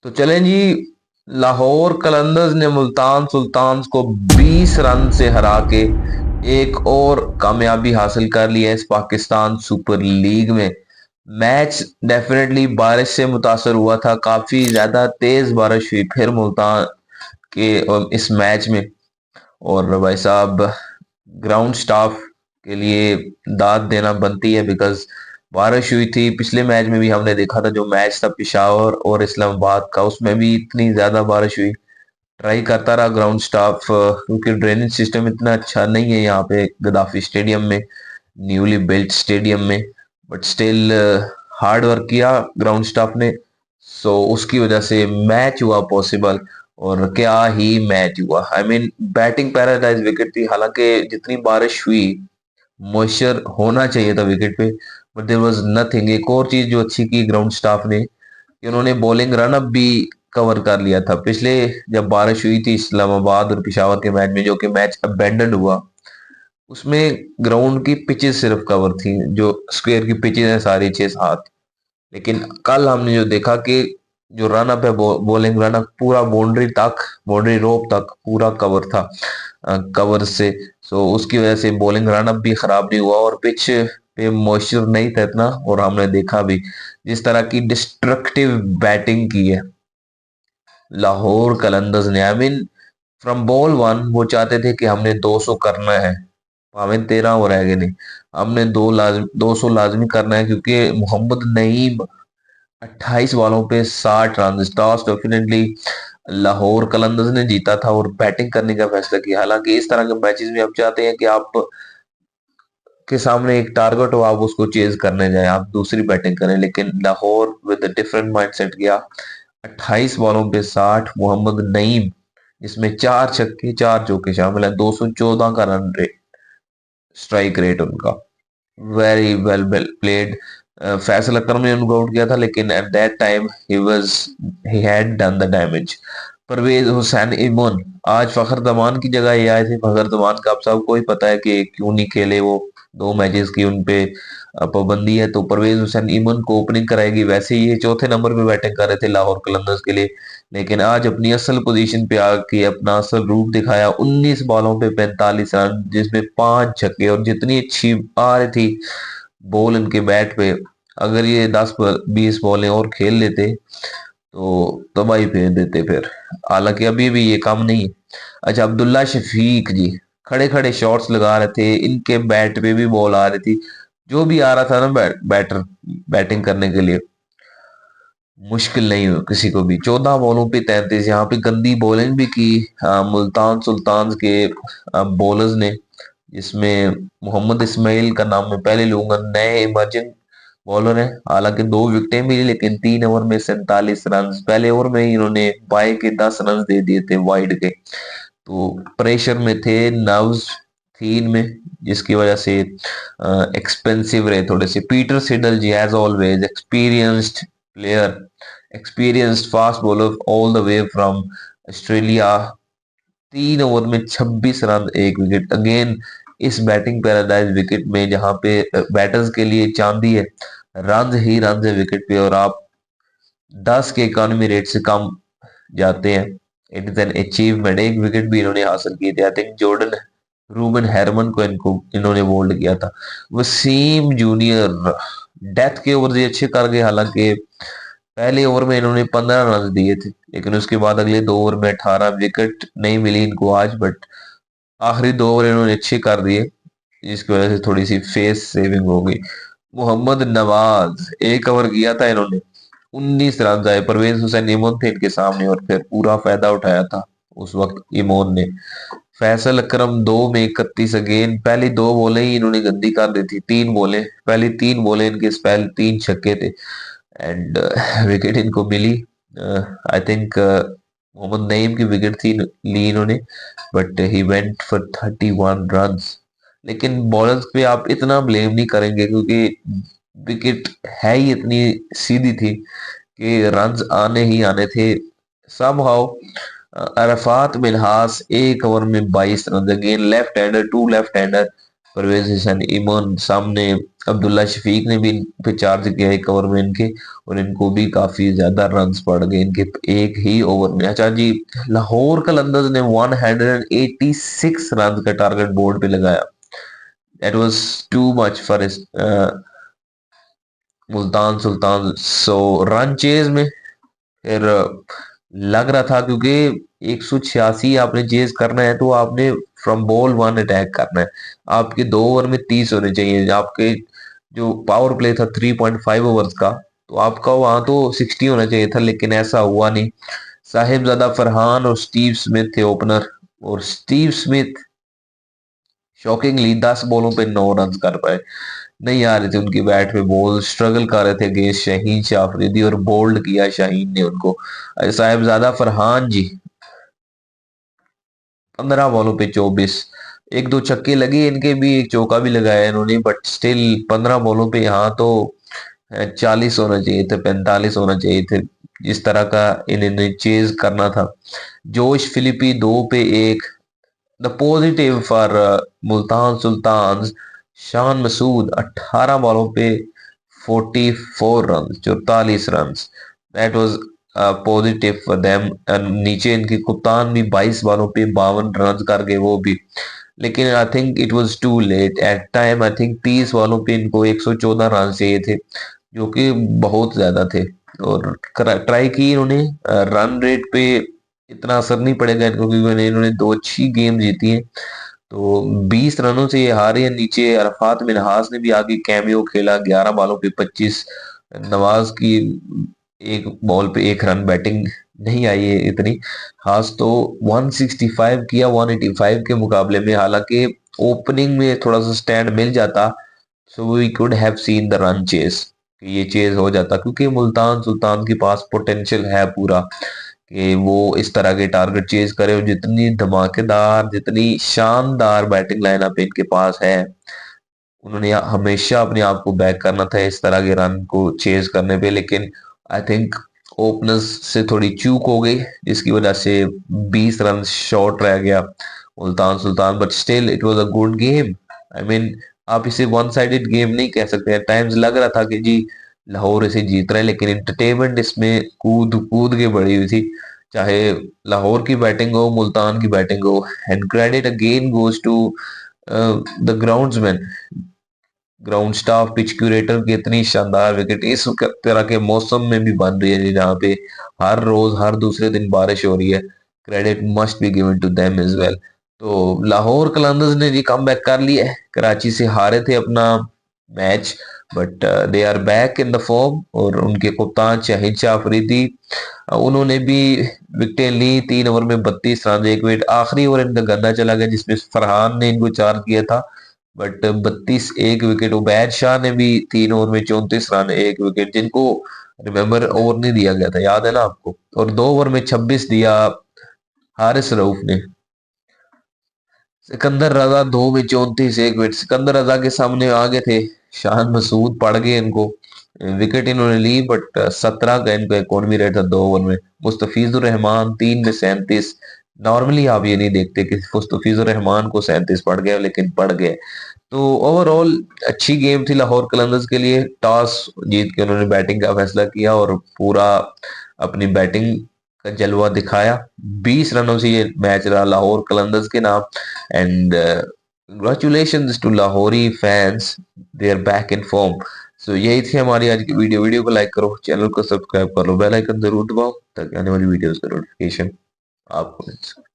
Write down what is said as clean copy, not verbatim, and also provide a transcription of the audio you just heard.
तो चलें जी। लाहौर कलंदर्स ने मुल्तान सुल्तान्स को 20 रन से हरा के एक और कामयाबी हासिल कर ली है इस पाकिस्तान सुपर लीग में। मैच डेफिनेटली बारिश से मुतासर हुआ था, काफी ज्यादा तेज बारिश हुई फिर मुल्तान के इस मैच में। और भाई साहब, ग्राउंड स्टाफ के लिए दाद देना बनती है, बिकॉज बारिश हुई थी। पिछले मैच में भी हमने देखा था, जो मैच था पेशावर और इस्लामाबाद का, उसमें भी इतनी ज्यादा बारिश हुई। ट्राई करता रहा ग्राउंड स्टाफ, क्योंकि ड्रेनेज सिस्टम इतना अच्छा नहीं है यहाँ पे गद्दाफी स्टेडियम में, न्यूली बिल्ट स्टेडियम में। बट स्टिल हार्ड वर्क किया ग्राउंड स्टाफ ने। सो उसकी वजह से मैच हुआ पॉसिबल। और क्या ही मैच हुआ, I mean batting paradise wicket थी। हालांकि जितनी बारिश हुई, मॉइस्चर होना चाहिए था विकेट पे, बट देयर वाज नथिंग। एक और चीज जो अच्छी की ग्राउंड स्टाफ ने, कि उन्होंने बॉलिंग रन अप भी कवर कर लिया था। पिछले जब बारिश हुई थी इस्लामाबाद और पिशावर के मैच में, जो कि मैच अबेंडन हुआ, उसमें ग्राउंड की पिचेस सिर्फ कवर थी, जो स्क्वायर की पिचेस हैं सारी 6-7। लेकिन कल हमने जो देखा कि जो रन अप है, बॉलिंग रन अप पूरा बाउंड्री तक, बाउंड्री रोप तक पूरा कवर था, कवर से। सो उसकी वजह से बॉलिंग रन अप भी खराब नहीं हुआ और पिच पे मॉइस्चर नहीं था इतना। और हमने देखा भी जिस तरह की डिस्ट्रक्टिव बैटिंग की है लाहौर कलंदर्स ने। I mean from ball one वो चाहते थे कि हमने 200 करना है, हमें 13 हो रह गए नहीं, हमने 200 लाजमी करना है, क्योंकि मोहम्मद नईम 28 बॉलों पे 60 run. Toss definitely Lahore Qalandars ने जीता था और बैटिंग करने का फैसला किया। हालांकि इस तरह के मैचेस में आप चाहते हैं कि आप के सामने एक टारगेट हो, आप उसको चेज करने जाए, आप दूसरी बैटिंग करें। लेकिन लाहौर विद डिफरेंट माइंडसेट किया। 28 बॉलों पे 60, मोहम्मद नईम जिसमें 4 छक्के 4 चौके शामिल है, 214 का रन रेट, स्ट्राइक रेट उनका, very well played. Faisal Akram ने उनको आउट किया था, लेकिन at that time he had done the damage. Parvez Hussain Emon आज फखर जमान की जगह ये आए थे। फखर जमान का आप सबको ही पता है कि क्यों नहीं खेले वो, 2 मैचेस की उन पे पाबंदी है। तो परवेज हुसैन इमन को ओपनिंग कराएगी। वैसे ही ये चौथे नंबर पे बैटिंग कर रहे थे लाहौर कलंदर्स के लिए, लेकिन आज अपनी असल पोजीशन पे आके अपना असल रूप दिखाया। 19 बॉलों पे 45 रन, जिसमें 5 छक्के। और जितनी अच्छी आ रही थी बॉल इनके बैट पे, अगर ये 10-20 बॉलें और खेल लेते तो तबाही फेर देते फिर। हालांकि अभी भी ये काम नहीं है। अच्छा, अब्दुल्ला शफीक जी खड़े खड़े शॉट्स लगा रहे थे, इनके बैट पे भी बॉल आ रही थी। जो भी आ रहा था ना बैटर बैटिंग करने के लिए, मुश्किल नहीं हो किसी को भी। 14 बॉलों पे 33, यहाँ पे गंदी बॉलिंग भी की मुल्तान सुल्तान के बॉलर्स ने, जिसमें मोहम्मद इस्माइल का नाम मैं पहले लूंगा, नए इमर्जिंग बॉलर है। हालांकि 2 विकेटें मिली, लेकिन 3 ओवर में 47 रन। पहले ओवर में ही इन्होंने बाई के 10 रन दे दिए थे वाइड के। तो प्रेशर में थे, नर्व्स थी इनमें, जिसकी वजह से एक्सपेंसिव रहे थोड़े से। Peter Siddle ji as always experienced player, experienced fast bowler all the way from Australia. 3 over में 26 रन, 1 विकेट। अगेन इस बैटिंग पैराडाइज विकेट में, जहां पे बैटर्स के लिए चांदी है, रन ही रन है विकेट पे, और आप 10 के इकोनॉमी रेट से कम जाते हैं। It is an achievement. 1 wicket भी इन्होंने हासिल किए थे। आई थिंक जॉर्डन रूबन हैरमन को इनको इन्होंने बोल्ड किया था। वसीम जूनियर डेथ के ओवर ये अच्छे कर गए। हालांकि पहले ओवर में इन्होंने 15 रन दिए थे, लेकिन उसके बाद अगले 2 ओवर में 18। विकेट नहीं मिली इनको आज, बट आखिरी 2 ओवर इन्होंने अच्छे कर दिए, जिसकी वजह से थोड़ी सी फेस सेविंग हो गई। मोहम्मद नवाज 1 ओवर किया था इन्होंने, 19 रन आए। परवेज हुसैन इमोन थे इनके सामने, और फिर पूरा फायदा उठाया था उस वक्त इमोन ने। फैसल अकरम 2 में 31। अगेन पहली 2 बॉलें ही इन्होंने गंदी कर दी थी। 3 बॉलें, पहली 3 बॉलें इनके स्पेल 3 छक्के थे, एंड विकेट इनको मिली। आई थिंक मोहम्मद नईम की विकेट थी ली इन्होंने, but he went for 31 run. लेकिन बॉलर्स पे आप इतना ब्लेम नहीं करेंगे, क्योंकि विकेट है ही इतनी सीधी थी कि रन्स आने ही आने थे। समहाउ अरफात मिनहास 1 ओवर में 22 run. Again left hander, two left hander, Parvez Hasan, Emon सामने, अब्दुल्ला शफीक ने भी इन पे चार्ज किया एक ओवर में इनके, और इनको भी काफी ज्यादा रन्स पड़ गए इनके एक ही ओवर में। अच्छा जी, लाहौर कलंदर्स ने 186 रन का टारगेट बोर्ड पे लगाया। That was too much for Multan Sultan. So run chase में फिर लग रहा था, क्योंकि 186 आपने चेज करना है तो आपने फ्रॉम बॉल वन अटैक करना है। आपके 2 ओवर में 30 होने चाहिए। आपके जो पावर प्ले था 3.5 ओवर्स का, तो आपका वहां तो 60 होना चाहिए था, लेकिन ऐसा हुआ नहीं। साहिबजादा फरहान और स्टीव स्मिथ थे ओपनर, और स्टीव स्मिथ शॉकिंगली 10 बॉलों पे 9 रन कर पाए। नहीं आ रहे थे उनकी बैट पे बॉल, स्ट्रगल कर रहे थे अगेंस्ट शाहीन शाह अफरीदी, और बोल्ड किया शाहीन ने उनको। साहिबजादा फरहान जी 15 बॉलों पे 24, एक दो छक्के लगे इनके भी, एक चौका भी लगाया इन्होंने, बट स्टिल 15 बॉलों पे यहाँ तो 40 होना चाहिए थे, 45 होना चाहिए थे, जिस तरह का इन्होंने चेज करना था। जोश फिलिपी 2 पे 1। The positive for Multan Sultan, Shan Masood 18 बॉलों पे 44 run, 44 run. That was positive for them. नीचे इनके कप्तान भी 22 बॉलों पे 52 रन कर गए वो भी, लेकिन I think it was too late at time. I think 30 बॉलों पे इनको 114 रन चाहिए थे, जो कि बहुत ज्यादा थे। और ट्राई की इन्होंने, रन रेट पे इतना असर नहीं पड़ेगा इनको, क्योंकि इन्होंने 2 अच्छी गेम जीती हैं। तो 20 रनों से ये हारे हैं। नीचे अरफात मिनहास ने भी आगे कैमियो खेला, 11 बॉलों पे 25। नवाज की एक बॉल पे 1 रन, बैटिंग नहीं आई है इतनी खास, तो 165 किया 185 के मुकाबले में। हालांकि ओपनिंग में थोड़ा सा स्टैंड मिल जाता, so we could have seen the run chase, ये चेज हो जाता, क्योंकि मुल्तान सुल्तान के पास पोटेंशियल है पूरा कि वो इस तरह के टारगेट चेज करे। और जितनी धमाकेदार, जितनी शानदार बैटिंग लाइनअप इनके पास है, उन्होंने हमेशा अपने आप को बैक करना था इस तरह के रन को चेज करने पे। लेकिन आई थिंक ओपनर्स से थोड़ी चूक हो गई, जिसकी वजह से 20 रन शॉर्ट रह गया Multan Sultan. But still it was a good game. I mean, आप इसे वन साइडेड गेम नहीं कह सकते। टाइम्स लग रहा था कि जी लाहौर इसे जीत रहा है, लेकिन एंटरटेनमेंट इसमें कूद कूद के बढ़ी हुई थी, चाहे लाहौर की बैटिंग हो, मुल्तान की बैटिंग हो। And credit again goes to the groundsman, ground staff, pitch curator की इतनी शानदार विकेट इस तरह के मौसम में भी बन रही है, जहाँ पे हर रोज हर दूसरे दिन बारिश हो रही है। Credit must be given to them as well. तो लाहौर कलंदर्स ने जी कम बैक कर लिया है, कराची से हारे थे अपना match, but they are back in the form. और उनके कप्तान शाहिद शाह अफरीदी, उन्होंने भी विकेटें ली। 3 ओवर में 32 रन, एक विकेट आखिरी ओवर इनका गंदा चला गया जिसमें फरहान ने इनको चार्ज किया था, बट 32 एक विकेट। उबैद शाह ने भी 3 ओवर में 34 रन, एक विकेट, जिनको रिमेम्बर ओवर नहीं दिया गया था, याद है ना आपको। और 2 ओवर में 26 दिया हारिस रऊफ ने। सिकंदर रजा 2 में 34, एक विकेट। सिकंदर रजा के सामने आगे थे शान मसूद, पड़ गए इनको, विकेट इन्होंने ली, बट 17 का इनका इकोनॉमी रेट था 2 ओवर में। मुस्तफिजुर रहमान 3 में 37। नॉर्मली आप ये नहीं देखते कि मुस्तफिजुर रहमान को 37 पड़ गया, लेकिन पड़ गए। तो ओवरऑल अच्छी गेम थी लाहौर कलंदर्स के लिए। टॉस जीत के उन्होंने बैटिंग का फैसला किया और पूरा अपनी बैटिंग का जलवा दिखाया। 20 रनों से ये मैच रहा लाहौर कलंदर्स के नाम। And congratulations to Lahori fans, they are back in form. So यही थी हमारी आज की वीडियो। वीडियो को लाइक करो, चैनल को सब्सक्राइब कर लो, बेल आइकन जरूर दबाओ, ताकि आने वाली वीडियोस का नोटिफिकेशन आपको मिल सके।